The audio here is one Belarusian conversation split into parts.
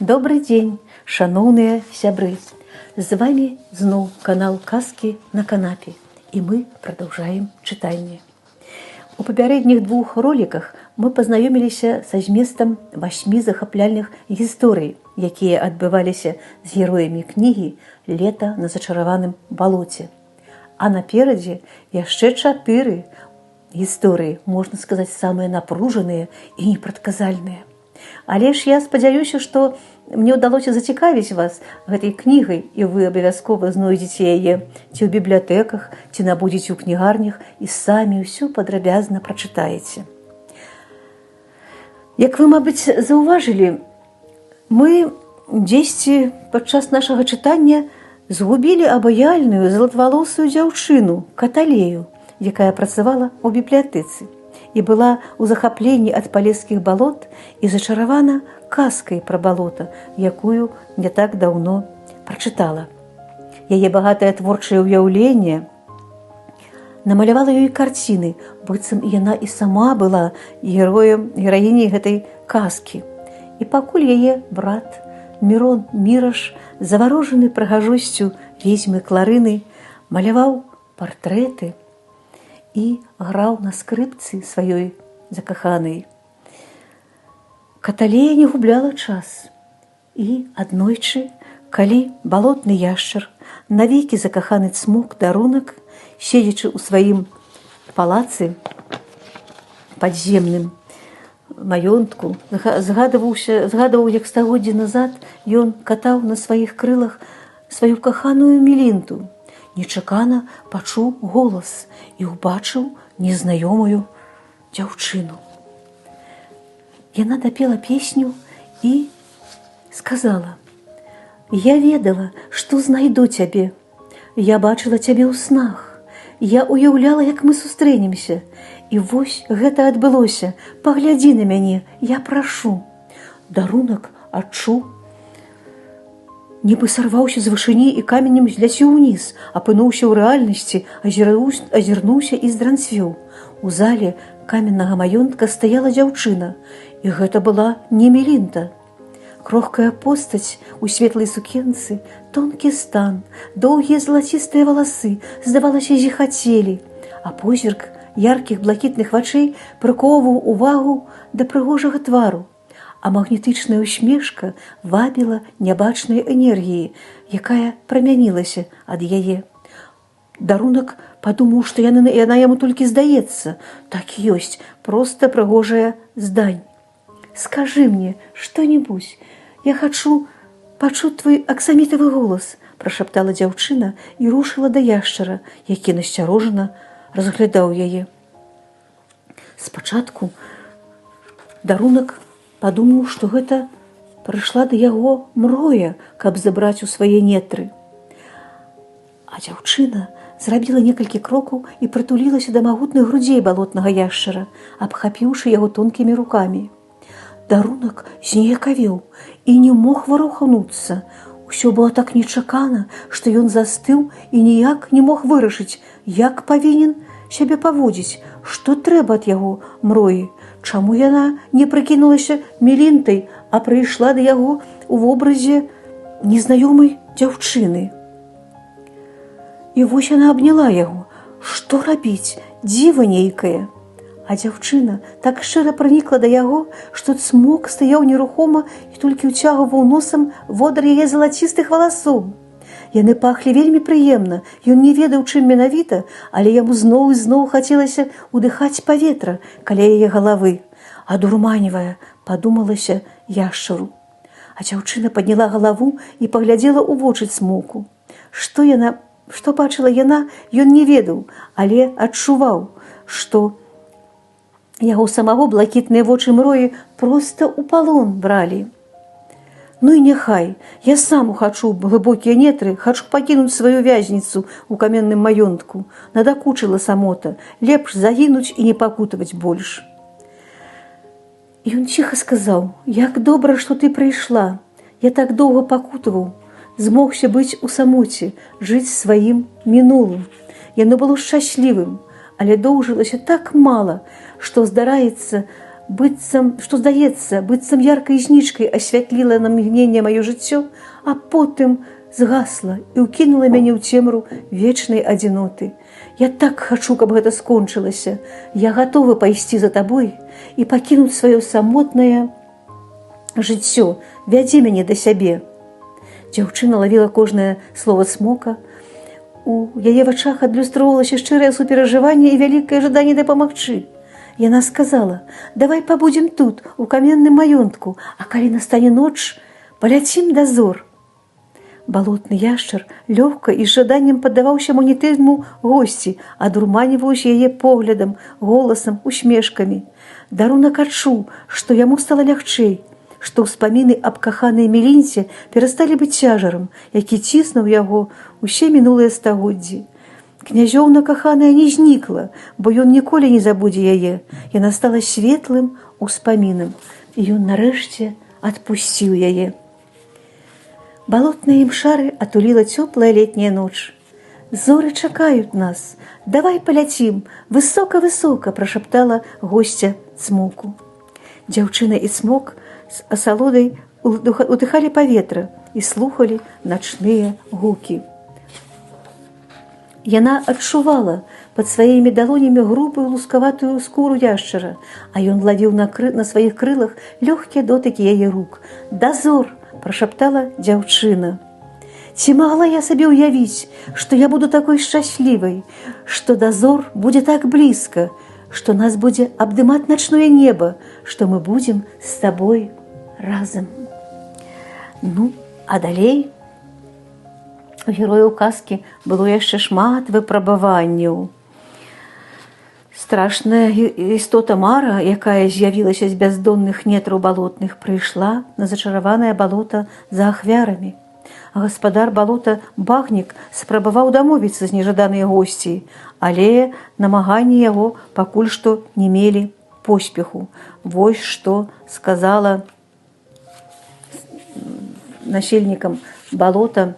Добрый дзень, шаноўныя сябры! З вами зноў канал «Казки на канапе», и мы продолжаем читание. У папярэдніх двух роликах мы пазнаёміліся са зместам 8 захапляльных гісторый, якія адбываліся з героямі кнігі «Лета на зачараваным балоце». А наперадзе яшчэ 4 гісторыі, можна сказаць, самыя напружаныя і непрадказальныя. Але ж я спадзяюся, што мне ўдалося зацікавіць вас гэтай кнігай, і вы абавязкова знойдзеце яе ці ў бібліятэках, ці набудзеце ў кнігарнях і самі ўсё падрабязна прачытаеце. Як вы, мабыць, заўважылі, мы дзесьці падчас нашага чытання згубілі абаяльную залатвалосую дзяўчыну Каталею, якая працавала ў бібліятэцы і была ў захапленні ад палескіх балот і зачаравана казкай пра балота, якую не так даўно прачытала. Яе багатае творчае ўяўленне намалявала ёй карціны, быццам яна і сама была гераіняй гэтай казкі. І пакуль яе брат Мірон Міраш, заварожаны прыгажосцю ведзьмы Кларыны, маляваў партрэты і граў на скрыпцы сваёй закаханай, Каталея не губляла час. І аднойчы, калі балотны яшчар, навекі закаханы цмок Дарунак, седзячы ў сваім палацы падземным маёнтку, згадваў, як стагоддзі назад ён катаў на сваіх крылах сваю каханую Мелінту, нечакана пачуў голас і ўбачыў незнаёмую дзяўчыну. Яна дапела песню і сказала: «Я ведала, што знайду цябе. Я бачыла цябе ў снах. Я уяўляла, як мы сустрэнемся. І вось гэта адбылося. Паглядзі на мяне, я прашу». Дарунак адчуў, нібы сарваўся з вышыні і каменем зляцеў уніз, апынуўся ў рэальнасці, азірнуўся і здранцвеў. У зале каменнага маёнтка стаяла дзяўчына, і гэта была не Мелінта. Крохкая постаць у светлай сукенцы, тонкі стан, доўгія залацістыя валасы, здавалася, зіхацелі, а позірк яркіх блакітных вачэй прыкоўваў увагу да прыгожага твару, а магнетычная усмешка вабіла нябачнай энергіі, якая прамянілася ад яе. Дарунак падумаў, што яна яму толькі здаецца. Так ёсць, проста прыгожая здань. «Скажы мне што-небудзь, я хачу пачуць твой аксамітавы голас», прашаптала дзяўчына і рушыла да яшчара, які насцярожана разглядаў яе. Спачатку Дарунак падумаў, што гэта прыйшла да яго мроя, каб забраць у свае нетры. А дзяўчына зрабіла некалькі крокаў і прытулілася да магутных грудзей балотнага яшчара, абхапіўшы яго тонкімі рукамі. Дарунак зніякавеў і не мог варухнуцца. Усё было так нечакана, што ён застыў і ніяк не мог вырашыць, як павінен сябе паводзіць, што трэба ад яго мроі, чаму яна не прыкінулася Мелінтай, а прыйшла да яго ў вобразе незнаёмай дзяўчыны. І вось яна абняла яго. Што рабіць? Дзіва нейкае. А дзяўчына так шчыра пранікла да яго, што цмок стаяў нерухома і толькі ўцягваў носам водар яе залацістых валасоў. Яны пахлі вельмі прыемна, ён не ведаў, чым менавіта, але яму зноў і зноў хацелася ўдыхаць паветра каля яе галавы. Адурманівая, падумалася яшчару. А дзяўчына падняла галаву і паглядзела ў вочы цмоку. Што бачыла яна, ён не ведаў, але адчуваў, што яго самого блакітныя вочы мроі проста ў палон бралі. «Ну і няхай, я сам хачу глыбокія нетры, хачу пакінуць сваю вязніцу ў каменным маёнтку. Надакучыла самота, лепш загінуць і не пакутаваць больш». Ён ціха сказаў: «Як добра, што ты прыйшла. Я так доўга пакутаваў, змогся быць у самоце, жыць сваім мінулым. Яно было шчаслівым, але доўжылася так мала, што, здараецца, што здаецца, быццам яркай знічкай асвятліла на мгненне маё жыццё, а потым згасла і ўкінула мяне ў цемру вечнай адзіноты. Я так хачу, каб гэта скончылася. Я гатовы пайсці за табой і пакінуць сваё самотнае жыццё. Вядзі мяне да сябе. Дзяўчына лавіла кожнае слова Смока. У яе вачах адлюстроўвалася шчырае суперажыванне і вялікае жаданне дапамагчы. Яна сказала: «Давай пабудзем тут, у каменным маёнтку, а калі настане ноч, паляцім да зор». Балотны яшчар лёгка і з жаданнем паддаваўся манетызму госці, адурманіваўся яе поглядам, голасам, усмешкамі. Дарунак адчуў, што яму стала лягчэй, што ўспаміны аб каханай Мелінце перасталі быць цяжарам, які ціснуў яго ўсе мінулыя стагоддзі. Князёўна каханая не знікла, бо ён ніколі не забудзе яе. Яна стала светлым успамінам, і ён нарэшце адпусціў яе. Балотныя імшары атуліла цёплая летняя ноч. «Зоры чакаюць нас. Давай паляцім. Высока-высока», – прашаптала госця Цмоку. Дзяўчына і Цмок з асалодай удыхалі паветра і слухалі начныя гукі. Яна адчувала пад сваімі далонямі грубую лускаватую скуру яшчара, а ён лавіў на сваіх крылах лёгкія дотыкі яе рук. «Дазор!» – прашаптала дзяўчына. «Ці магла я сабе ўявіць, што я буду такой шчаслівай, што дазор будзе так блізка, што нас будзе абдымаць начное неба, што мы будзем з табой разам». Ну, а далей у герояў казкі было яшчэ шмат выпрабаванняў. Страшная істота Мара, якая з'явілася з бяздонных нетраў балотных, прыйшла на зачараванае балота за ахвярамі. А гаспадар балота Багнік спрабаваў дамовіцца з нежаданай госцей, але намаганні яго пакуль што не мелі поспеху. Вось што сказала насельнікам балота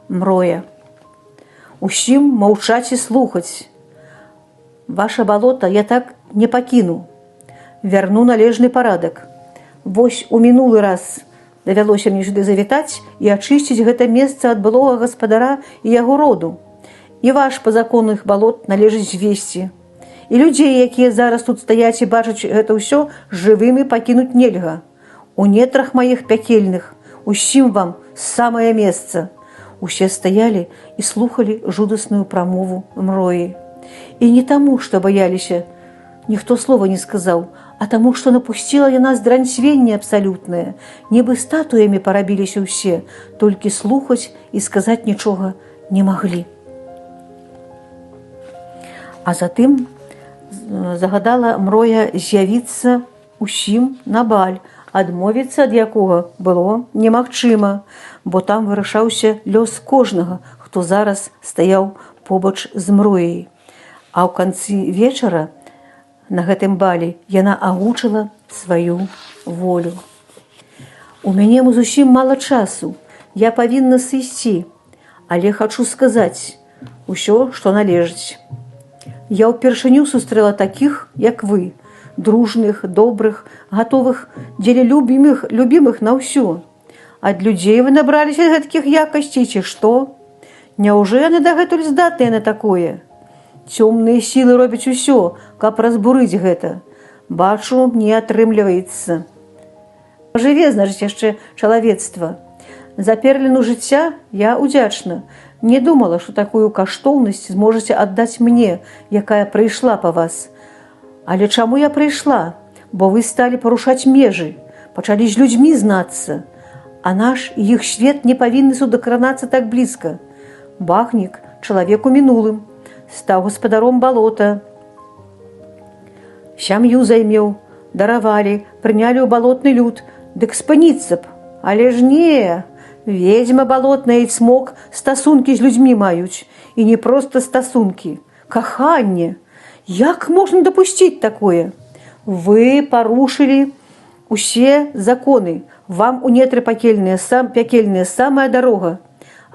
Мроя: «Усім маўчаць і слухаць. Ваша балота я так не пакіну. Вярну належны парадак. Вось у мінулы раз давялося мне сюды завітаць і ачысціць гэта месца ад былога гаспадара і яго роду. І ваш па законных балот належыць звесці. І людзей, якія зараз тут стаяць і бачаць гэта ўсё, жывымі пакінуць нельга. У нетрах маіх пякельных усім вам самае месца». Усе стаялі і слухалі жудасную прамову Мроі. І не таму, што баяліся, ніхто слова не сказаў, а таму, што напусціла яна здранцвенне абсалютнае. Нібы статуямі парабіліся ўсе, толькі слухаць і сказаць нічога не маглі. А затым загадала Мроя з'явіцца усім на баль, адмовіцца ад якога было немагчыма, бо там вырашаўся лёс кожнага, хто зараз стаяў побач з Мрояй. А ў канцы вечара на гэтым балі яна агучыла сваю волю. «У мяне зусім мала часу, я павінна сысці, але хачу сказаць усё, што належыць. Я ўпершыню сустрэла такіх, як вы, дружных, добрых, гатовых дзеля любімых на ўсё. Ад людзей вы набраліся гэткіх якасцей, ці што? Няўжо яны дагэтуль здатныя на такое? Цёмныя сілы робяць усё, каб разбурыць гэта. Бачу, не атрымліваецца. Жыве, значыць, яшчэ чалавецтва. За перліну жыцця я удзячна. Не думала, што такую каштоўнасць зможаце аддаць мне, якая прыйшла па вас. Але чаму я прыйшла? Бо вы сталі парушаць межы, пачалі з людзьмі знацца. А наш і іх свет не павінны судакранацца так блізка. Багнік, чалавек у мінулым, стаў гаспадаром балота. Сям'ю займеў, даравалі, прынялі ў балотны люд, дык спыніцца б. Але ж не, ведзьма балотная і Цмок стасункі з людзьмі маюць. І не проста стасункі, каханне. Як можна дапусціць такое? Вы парушылі усе законы. Вам у нетры пякельныя самая дарога.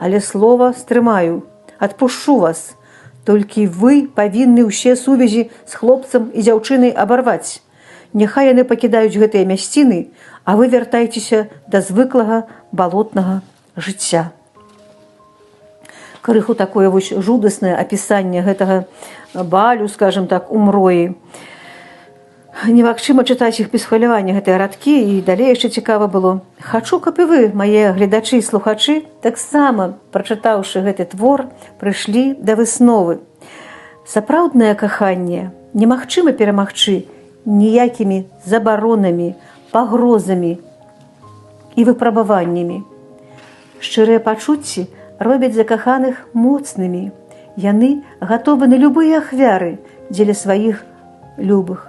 Але слова стрымаю, адпушчу вас. Толькі вы павінны ўсе сувязі з хлопцам і дзяўчынай абарваць. Няхай яны пакідаюць гэтыя мясціны, а вы вяртайцеся да звыклага балотнага жыцця. Крыху такое вось жудаснае апісанне гэтага балю, скажем так, у мроі. Немагчыма чытаць іх без хвалявання, гэтыя радкі, і далей яшчэ цікава было. Хачу, каб і вы, мае гледачы і слухачы, таксама, прачытаўшы гэты твор, прыйшлі да высновы. Сапраўднае каханне немагчыма перамагчы ніякімі забаронамі, пагрозамі і выпрабаваннямі. Шчырыя пачуцці робяць закаханых моцнымі. Яны гатовы на любыя ахвяры дзеля сваіх любых.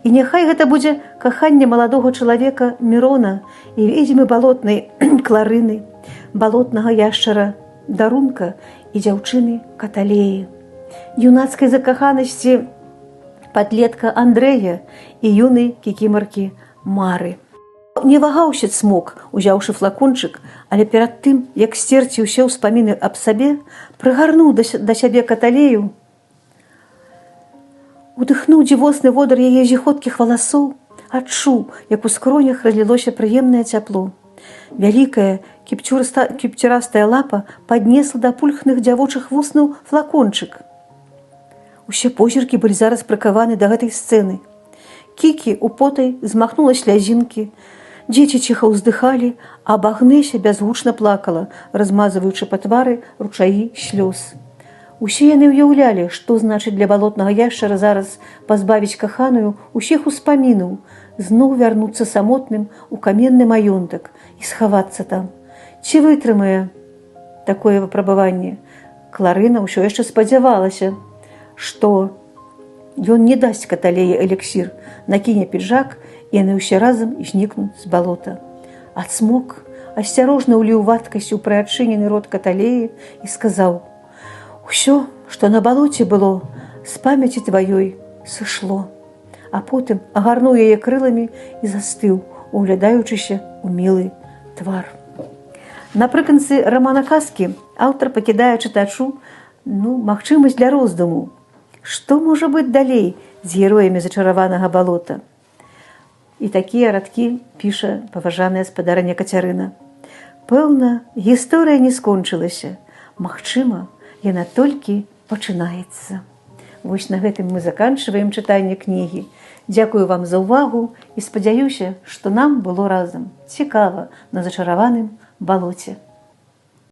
І няхай гэта будзе каханне маладога чалавека Мірона і ведзьмы балотнай Кларыны, балотнага яшчара Дарунка і дзяўчыны Каталеі, юнацкай закаханасці падлетка Андрэя і юнай кікімаркі Мары. Не вагаўся Цмок, узяўшы флакончык, але перад тым, як сцерці ўсе ўспаміны аб сабе, прыгарнуў да сябе Каталею, удыхнуў дзівосны водар яе зіхоткіх валасоў, адчуў, як у скронях разлілося прыемнае цяпло. Вялікая кіпцюрастая лапа паднесла да пульхных дзявочых вуснаў флакончык. Усе позіркі былі зараз прыкаваны да гэтай сцэны. Кікі употай змахнула слязінкі, дзеці ціха ўздыхалі, а Багнеся бязгучна плакала, размазваючы па твары ручаі слёз. Усе яны ўяўлялі, што значыць для балотнага яшчара зараз пазбавіць каханую усіх успамінаў, зноў вярнуцца самотным у каменны маёнтак і схавацца там. Ці вытрымае такое выпрабаванне? Кларына ўсё яшчэ спадзявалася, што ён не дасць Каталеі эліксір, накіне піджак, і яны ўсе разам знікнуць з балота. А Цмок асцярожна ўліў вадкасць у прыадчынены рот Каталеі і сказаў: «Усё, што на балоце было, з памяці тваёй сышло». А потым агарнуў яе крыламі і застыў, углядаючыся ў мілы твар. Напрыканцы рамана казкі аўтар пакідае чытачу магчымасць для роздуму. Што можа быць далей з героямі зачараванага балота? І такія радкі піша паважаная спадарыня Кацярына. Пэўна, гісторыя не скончылася. Магчыма, яна толькі пачынаецца. Вось на гэтым мы заканчваем чытанне кнігі. Дзякую вам за ўвагу і спадзяюся, што нам было разам цікава на зачараваным балоце.